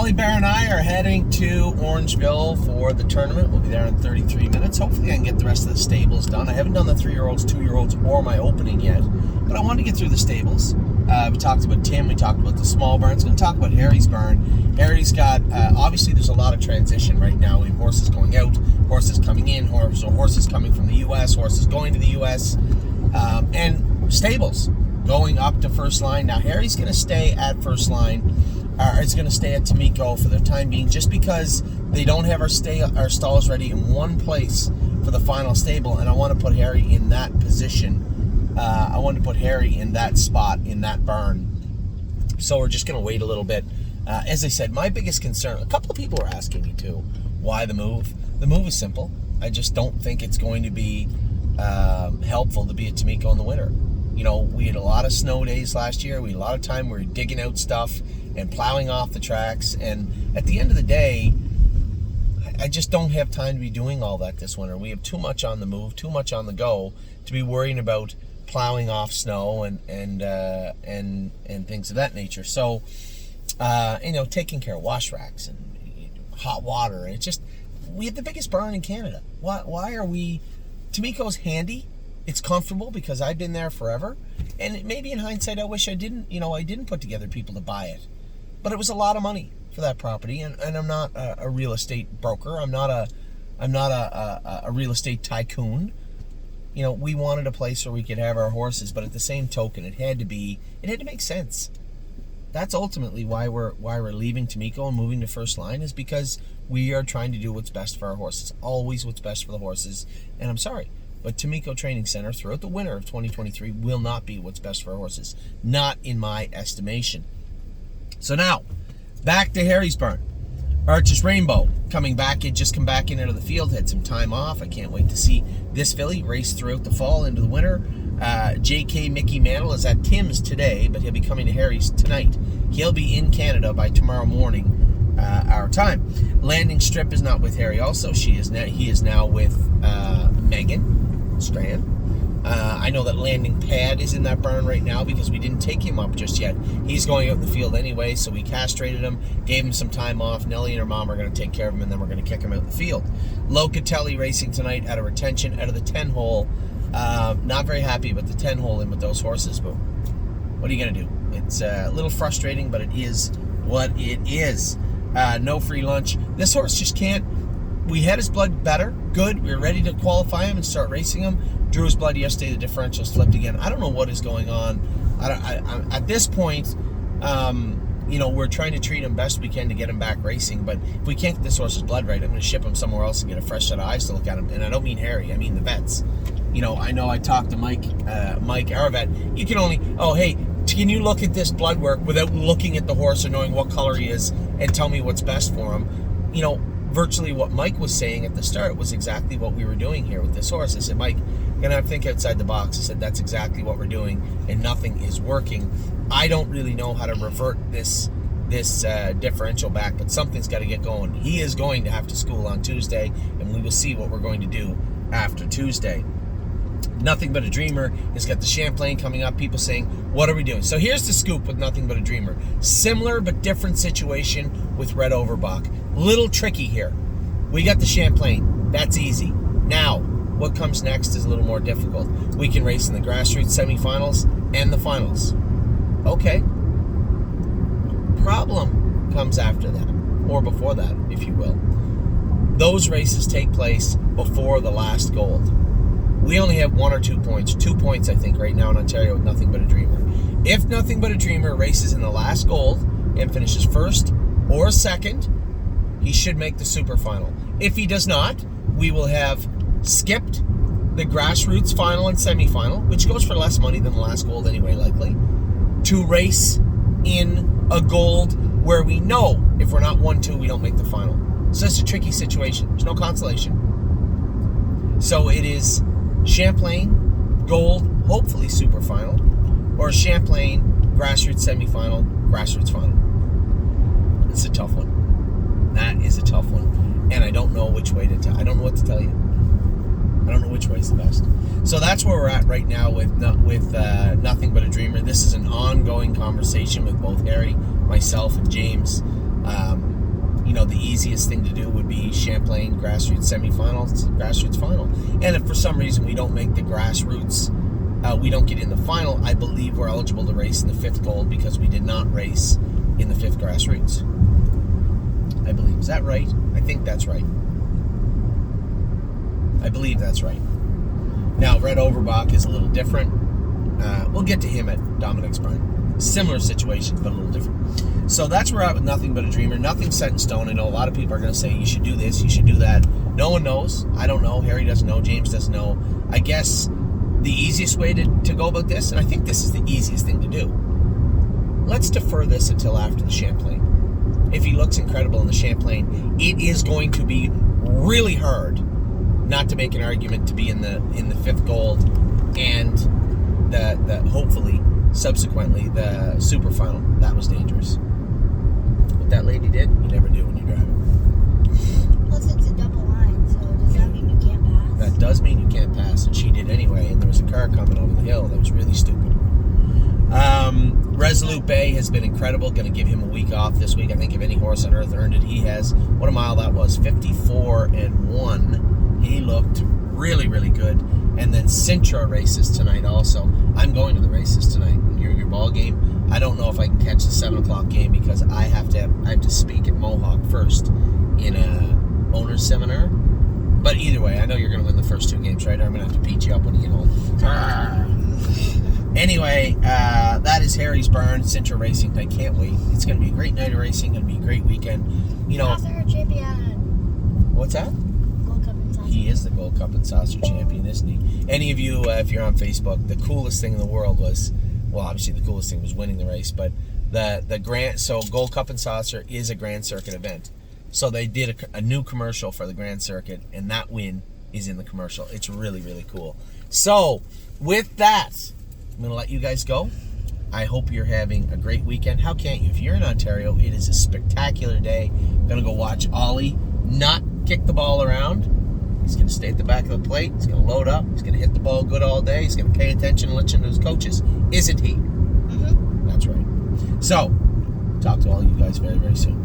Ollie Bear and I are heading to Orangeville for the tournament. We'll be there in 33 minutes. Hopefully I can get the rest of the stables done. I haven't done the 3-year-olds, 2-year-olds, or my opening yet, but I wanted to get through the stables. We talked about Tim, we talked about the small barns. We're going to talk about Harry's barn. Harry's got, obviously there's a lot of transition right now in horses going out, horses coming in, horses coming from the U.S., horses going to the U.S., and stables going up to first line. Now Harry's going to stay at first line. Is going to stay at Tamiko for the time being, just because they don't have our stalls ready in one place for the final stable, and I want to put Harry in that position. I want to put Harry in that spot in that barn. So we're just going to wait a little bit. As I said, my biggest concern, a couple of people are asking me too, why the move? The move is simple. I just don't think it's going to be helpful to be at Tamiko in the winter. You know, we had a lot of snow days last year. We had a lot of time we were digging out stuff and plowing off the tracks. And at the end of the day, I just don't have time to be doing all that this winter. We have too much on the move, too much on the go to be worrying about plowing off snow and things of that nature. So, taking care of wash racks and hot water. And it's just, we have the biggest barn in Canada. Why are we... Tamiko's handy. It's comfortable because I've been there forever, and maybe in hindsight I wish I didn't put together people to buy it, but it was a lot of money for that property, and I'm not a real estate broker. I'm not a real estate tycoon. You know, we wanted a place where we could have our horses, but at the same token, it had to make sense. That's ultimately why we're leaving Tamiko and moving to first line, is because we are trying to do what's best for our horses, always what's best for the horses. And I'm sorry, but Tamiko Training Center throughout the winter of 2023 will not be what's best for our horses. Not in my estimation. So now, back to Harry's barn. Arches Rainbow coming back in, just come back in out of the field, had some time off. I can't wait to see this filly race throughout the fall into the winter. JK Mickey Mantle is at Tim's today, but he'll be coming to Harry's tonight. He'll be in Canada by tomorrow morning, our time. Landing Strip is not with Harry also. He is now with Megan Strand. I know that Landing Pad is in that barn right now because we didn't take him up just yet. He's going out in the field anyway, so we castrated him, gave him some time off. Nellie and her mom are going to take care of him, and then we're going to kick him out in the field. Locatelli racing tonight out of retention, out of the 10-hole. Not very happy about the 10-hole in with those horses, but what are you going to do? It's a little frustrating, but it is what it is. No free lunch. This horse just can't. We had his blood better. Good. We were ready to qualify him and start racing him. Drew his blood yesterday. The differentials flipped again. I don't know what is going on. At this point, we're trying to treat him best we can to get him back racing. But if we can't get this horse's blood right, I'm going to ship him somewhere else and get a fresh set of eyes to look at him. And I don't mean Harry. I mean the vets. I know I talked to Mike, our vet. You can only, can you look at this blood work without looking at the horse or knowing what color he is and tell me what's best for him? Virtually what Mike was saying at the start was exactly what we were doing here with this horse. I said, Mike, you're going to have to think outside the box. I said, that's exactly what we're doing, and nothing is working. I don't really know how to revert this differential back, but something's got to get going. He is going to have to school on Tuesday, and we will see what we're going to do after Tuesday. Nothing But a Dreamer has got the Champlain coming up. People saying, what are we doing? So here's the scoop with Nothing But a Dreamer. Similar but different situation with Red Overbach. Little tricky here. We got the Champlain. That's easy. Now, what comes next is a little more difficult. We can race in the grassroots semifinals and the finals. Okay. Problem comes after that, or before that, if you will. Those races take place before the last gold. We only have 1 or 2 points. 2 points, I think, right now in Ontario with Nothing But a Dreamer. If Nothing But a Dreamer races in the last gold and finishes first or second, he should make the super final. If he does not, we will have skipped the grassroots final and semifinal, which goes for less money than the last gold anyway, likely, to race in a gold where we know if we're not 1-2, we don't make the final. So it's a tricky situation. There's no consolation. So it is Champlain, gold, hopefully super final, or Champlain, grassroots semifinal, grassroots final. It's a tough one. That is a tough one. And I don't know which way to tell. I don't know what to tell you. I don't know which way is the best. So that's where we're at right now with Nothing But a Dreamer. This is an ongoing conversation with both Harry, myself, and James. The easiest thing to do would be Champlain grassroots semifinals, grassroots final. And if for some reason we don't make the grassroots, we don't get in the final, I believe we're eligible to race in the 5th gold because we did not race in the 5th grassroots. I believe. Is that right? I think that's right. I believe that's right. Now, Red Overbach is a little different. We'll get to him at Dominic's Barn. Similar situations, but a little different. So that's where we're at with Nothing But a Dreamer. Nothing's set in stone. I know a lot of people are going to say, you should do this, you should do that. No one knows. I don't know. Harry doesn't know. James doesn't know. I guess the easiest way to go about this, and I think this is the easiest thing to do, let's defer this until after the Champlain. If he looks incredible in the Champlain, it is going to be really hard not to make an argument to be in the 5th gold and the hopefully subsequently the super final. That was dangerous. What that lady did, you never do when you're driving. Plus it's a double line, so does that mean you can't pass? That does mean you can't pass, and she did anyway, and there was a car coming over the hill that was really stupid. Resolute Bay has been incredible. Going to give him a week off this week. I think if any horse on earth earned it, he has. What a mile that was. 54-1. He looked really, really good. And then Sintra races tonight also. I'm going to the races tonight. Your ball game. I don't know if I can catch the 7 o'clock game because I have to speak at Mohawk first in a owner's seminar. But either way, I know you're going to win the first 2 games, right? I'm going to have to beat you up when you get home. Anyway, that is Harry's Barn, Sintra Racing. I can't wait. It's going to be a great night of racing. Going to be a great weekend. Saucer champion. What's that? Gold Cup and Saucer. He is the Gold Cup and Saucer champion, isn't he? Any of you, if you're on Facebook, the coolest thing in the world was, well, obviously the coolest thing was winning the race, but the Grand, so Gold Cup and Saucer is a Grand Circuit event. So they did a new commercial for the Grand Circuit, and that win is in the commercial. It's really, really cool. So, with that, I'm going to let you guys go. I hope you're having a great weekend. How can't you? If you're in Ontario, it is a spectacular day. I'm going to go watch Ollie not kick the ball around. He's going to stay at the back of the plate. He's going to load up. He's going to hit the ball good all day. He's going to pay attention and listen to his coaches. Isn't he? Mm-hmm. That's right. So, talk to all you guys very, very soon.